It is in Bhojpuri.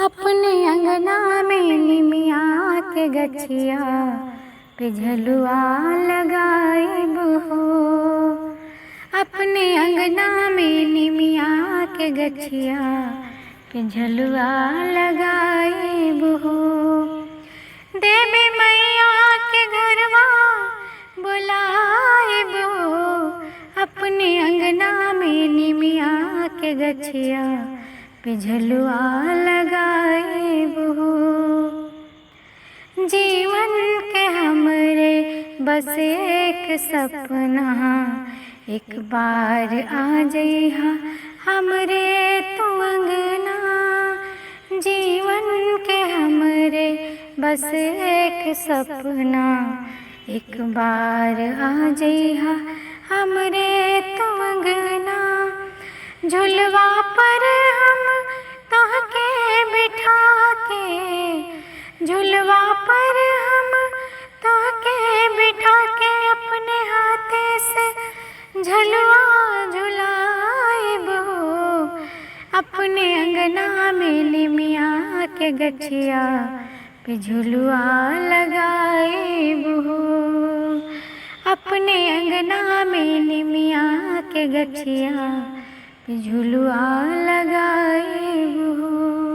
अपने अंगना में निमिया के गछिया पे झलुआ लगाइब हो। अपने अंगना में निमिया के गछिया पे झलुआ लगाइब हो। देवी मैया के घरवा बुलाइब हो। अपने अंगना में निमिया के गछिया पे झलुआ लगाइब हो। जीवन के हमरे बस एक सपना, एक बार आ जइहा हमरे तू अंगना। जीवन के हमरे बस एक सपना, एक बार आ जइहा हमरे तू अंगना। झुलवा पर हम तोहके बिठा के, झुलवा पर हम तोहके बिठा के अपने हाथे से झलुआ झुलाइब हो। अपने अंगना में निमिया के गछिया पे झुलुआ लगाइब हो। अपने अंगना में निमिया के गछिया पे झुलुआ लगाइब हो।